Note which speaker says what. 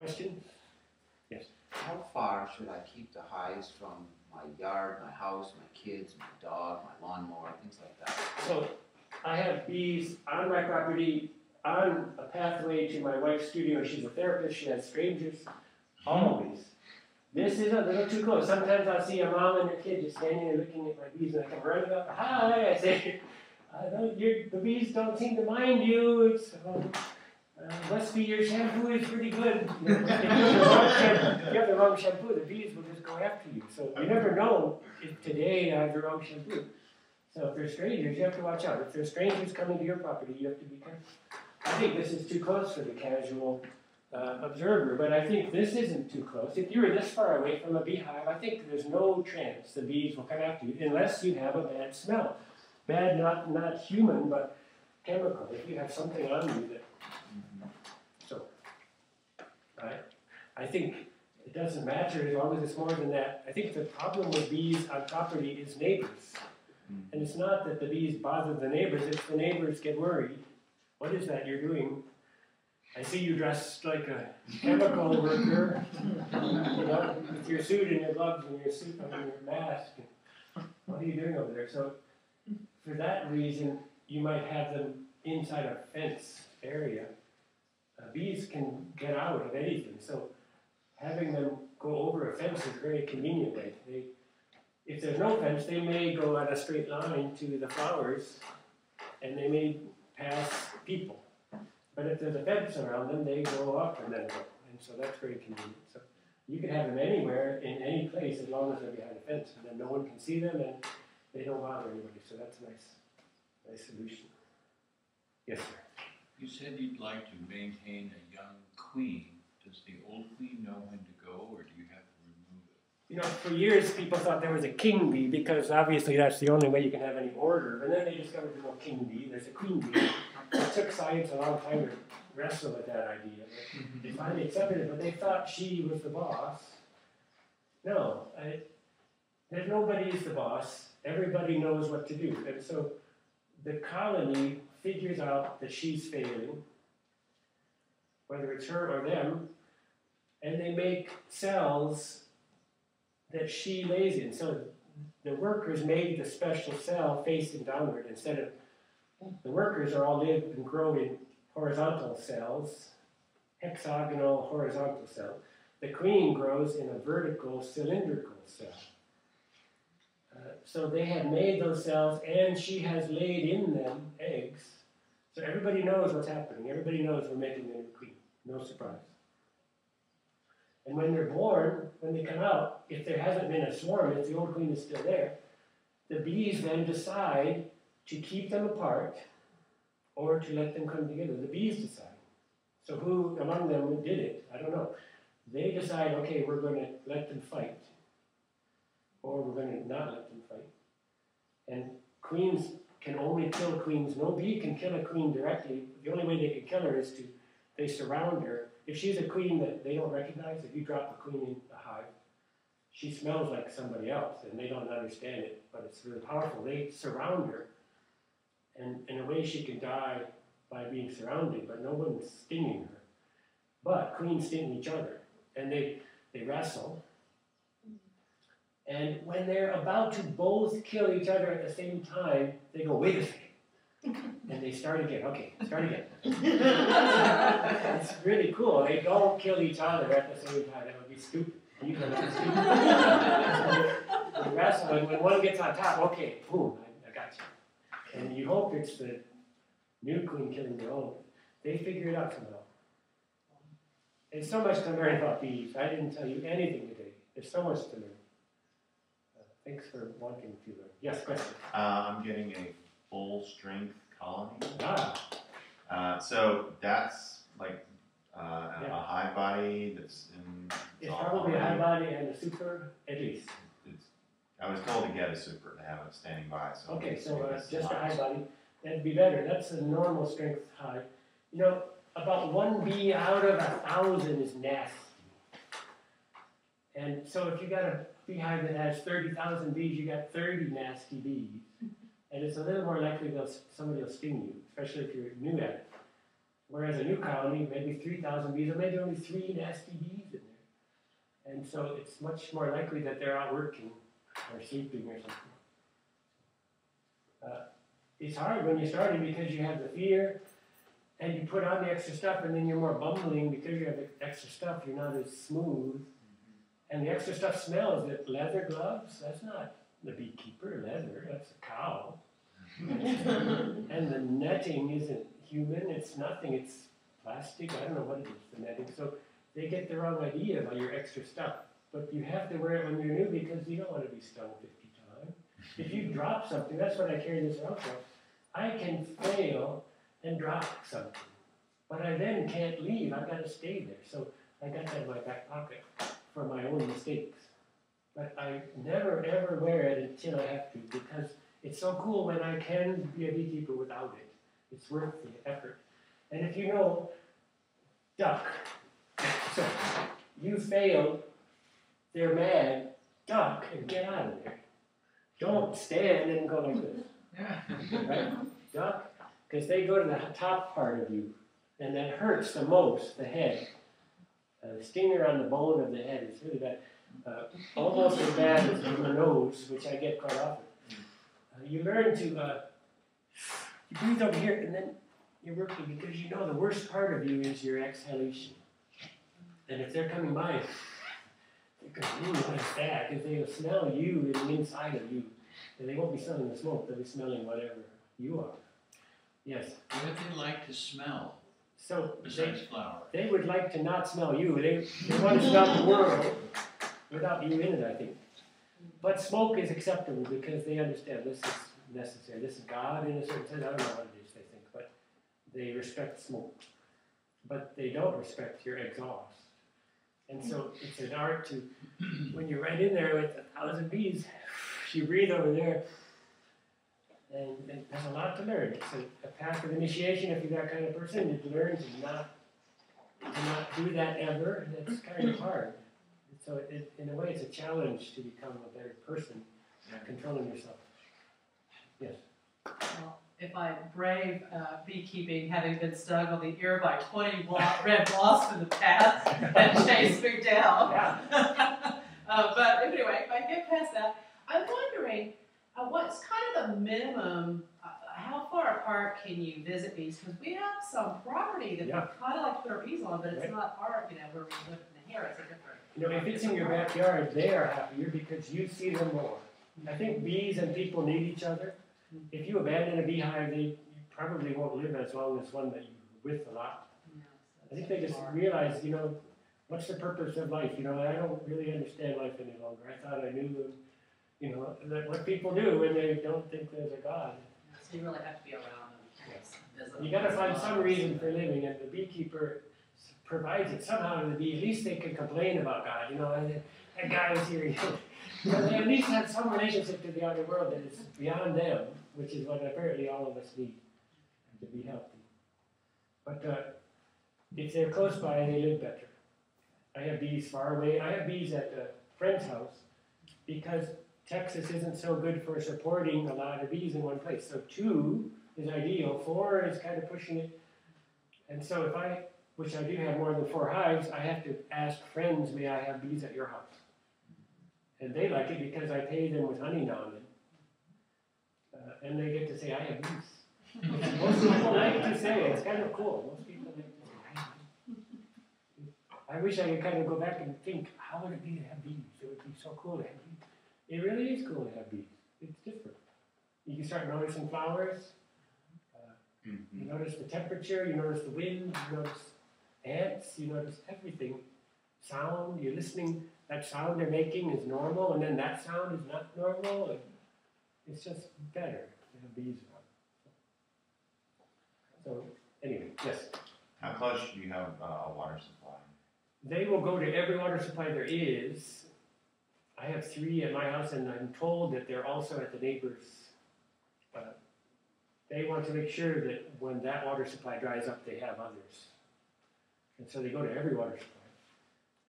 Speaker 1: Question? Yes.
Speaker 2: How far should I keep the hives from my yard, my house, my kids, my dog, my lawnmower, things like that?
Speaker 1: So I have bees on my property, on a pathway to my wife's studio. She's a therapist. She has strangers, always. This is a little too close. Sometimes I'll see a mom and her kid just standing there looking at my bees, and I come running up. Hi, I say, the bees don't seem to mind you. It's must be your shampoo is pretty good. If you have the wrong shampoo, the bees will just go after you. So you never know if today I have the wrong shampoo. So if they're strangers, you have to watch out. If there's strangers coming to your property, you have to be careful. I think this is too close for the casual observer, but I think this isn't too close. If you were this far away from a beehive, I think there's no chance the bees will come after you unless you have a bad smell. Bad, not human, but chemical. If you have something on you that. So, I think it doesn't matter as long as it's more than that. I think the problem with bees on property is neighbors. And it's not that the bees bother the neighbors, it's the neighbors get worried. What is that you're doing? I see you dressed like a chemical worker, with your suit and your gloves and your suit and your mask. What are you doing over there? So, for that reason, you might have them inside a fenced area. Bees can get out of anything, so having them go over a fence is very convenient. If there's no fence, they may go on a straight line to the flowers, and they may pass people. But if there's a fence around them, they go up and then go, and so that's very convenient. So you can have them anywhere, in any place, as long as they're behind a fence, and then no one can see them, and they don't bother anybody. So that's a nice solution. Yes, sir.
Speaker 3: You said you'd like to maintain a young queen. Does the old queen know when to go, or do you have to remove it?
Speaker 1: For years people thought there was a king bee because obviously that's the only way you can have any order. And then they discovered there's no king bee, there's a queen bee. It took science a long time to wrestle with that idea. They finally accepted it, but they thought she was the boss. No, there's nobody's the boss. Everybody knows what to do. And so the colony figures out that she's failing, whether it's her or them, and they make cells that she lays in. So the workers made the special cell facing downward instead of, the workers are all live and grow in horizontal cells, hexagonal horizontal cell. The queen grows in a vertical cylindrical cell. So they have made those cells, and she has laid in them eggs. So everybody knows what's happening. Everybody knows we're making a new queen. No surprise. And when they're born, when they come out, if there hasn't been a swarm, if the old queen is still there, the bees then decide to keep them apart or to let them come together. The bees decide. So who among them did it? I don't know. They decide, okay, we're going to let them fight, or we're going to not let them fight. And queens can only kill queens. No bee can kill a queen directly. The only way they can kill her is they surround her. If she's a queen that they don't recognize, if you drop a queen in a hive, she smells like somebody else, and they don't understand it, but it's really powerful. They surround her, and in a way she can die by being surrounded, but no one's stinging her. But queens sting each other, and they wrestle. And when they're about to both kill each other at the same time, they go, wait a second. And they start again. Okay, start again. It's really cool. They don't kill each other at the same time. That would be stupid. You know, that's stupid. So they wrestle, and when one gets on top, okay, boom, I got you. And you hope it's the new queen killing the old. They figure it out somehow. There's so much to learn about bees. I didn't tell you anything today. There's so much to learn. Thanks for wanting to learn. Yes, question?
Speaker 4: I'm getting a full strength colony.
Speaker 1: So
Speaker 4: that's like a high body that's in.
Speaker 1: It's probably a high body and a super, at least.
Speaker 4: I was told to get a super to have it standing by. So
Speaker 1: okay, so just a high body, that'd be better. That's a normal strength hive. About one bee out of 1,000 is nasty. And so if you got a beehive that has 30,000 bees, you got 30 nasty bees. And it's a little more likely somebody will sting you, especially if you're new at it. Whereas a new colony, maybe 3,000 bees, or maybe only 3 nasty bees in there. And so it's much more likely that they're out working or sleeping or something. It's hard when you started because you have the fear and you put on the extra stuff and then you're more bumbling because you have the extra stuff, you're not as smooth. And the extra stuff smells. That leather gloves, that's not the beekeeper leather, that's a cow. And the netting isn't human, it's nothing, it's plastic, I don't know what it is, the netting. So they get the wrong idea about your extra stuff. But you have to wear it when you're new because you don't want to be stung 50 times. If you drop something, that's what I carry this around for. I can fail and drop something. But I then can't leave, I've got to stay there. So I got that in my back pocket for my own mistakes. But I never ever wear it until I have to because it's so cool when I can be a beekeeper without it. It's worth the effort. And if you know, duck. So you failed, they're mad, duck and get out of there. Don't stand and go like this. Right? Duck, because they go to the top part of you, and that hurts the most, the head. The stinger on the bone of the head is really bad. Almost as bad as the nose, which I get quite often. You learn to you breathe over here, and then you're working because you know the worst part of you is your exhalation. And if they're coming by, they're going, ooh, what is that? Because they'll smell you in the inside of you. And they won't be smelling the smoke, they'll be smelling whatever you are. Yes?
Speaker 3: What do they like to smell
Speaker 1: So
Speaker 3: besides flower?
Speaker 1: they would like to not smell you. They want to smell the world without you in it, I think. But smoke is acceptable because they understand this is necessary. This is God in a certain sense. I don't know what it is they think, but they respect smoke. But they don't respect your exhaust. And so it's an art to, when you're right in there with 1,000 bees, you breathe over there, and there's a lot to learn. It's a path of initiation if you're that kind of person. You learn to not do that ever, and it's kind of hard. So in a way, it's a challenge to become a better person, controlling yourself. Yes?
Speaker 5: Well, if I brave beekeeping, having been stung on the ear by 20 red wasps in the past and chased me down.
Speaker 1: Yeah.
Speaker 5: But anyway, if I get past that, I'm wondering what's kind of the minimum, how far apart can you visit bees? Because we have some property that we kind of like to put our bees on, but it's not our, where we live in the hair, it's a different.
Speaker 1: If it's in your backyard, they are happier because you see them more. I think bees and people need each other. If you abandon a beehive, you probably won't live as long as one that you're with a lot. I think they just realize, what's the purpose of life? I don't really understand life any longer. I thought I knew, that what people do when they don't think there's a God.
Speaker 5: So you really have to be around them.
Speaker 1: You got to find some reason for living, and the beekeeper provides it somehow to the bee. At least they can complain about God. That guy was here. They at least have some relationship to the outer world that is beyond them, which is what apparently all of us need to be healthy. But if they're close by, they live better. I have bees far away. I have bees at a friend's house because Texas isn't so good for supporting a lot of bees in one place. So 2 is ideal. 4 is kind of pushing it. And so if which I do have more than 4 hives, I have to ask friends, may I have bees at your house? And they like it because I pay them with honey now and then. And they get to say, I have bees. Most people like to say it. It's kind of cool. Most people like to say, I have bees. I wish I could kind of go back and think, how would it be to have bees? It would be so cool to have bees. It really is cool to have bees. It's different. You can start noticing flowers. You notice the temperature. You notice the wind. You notice ants. You notice everything. Sound. You're listening. That sound they're making is normal, and then that sound is not normal. And it's just better to have bees around. So anyway, yes?
Speaker 4: How close do you have a water supply?
Speaker 1: They will go to every water supply there is. I have 3 at my house, and I'm told that they're also at the neighbors. They want to make sure that when that water supply dries up, they have others. And so they go to every water supply.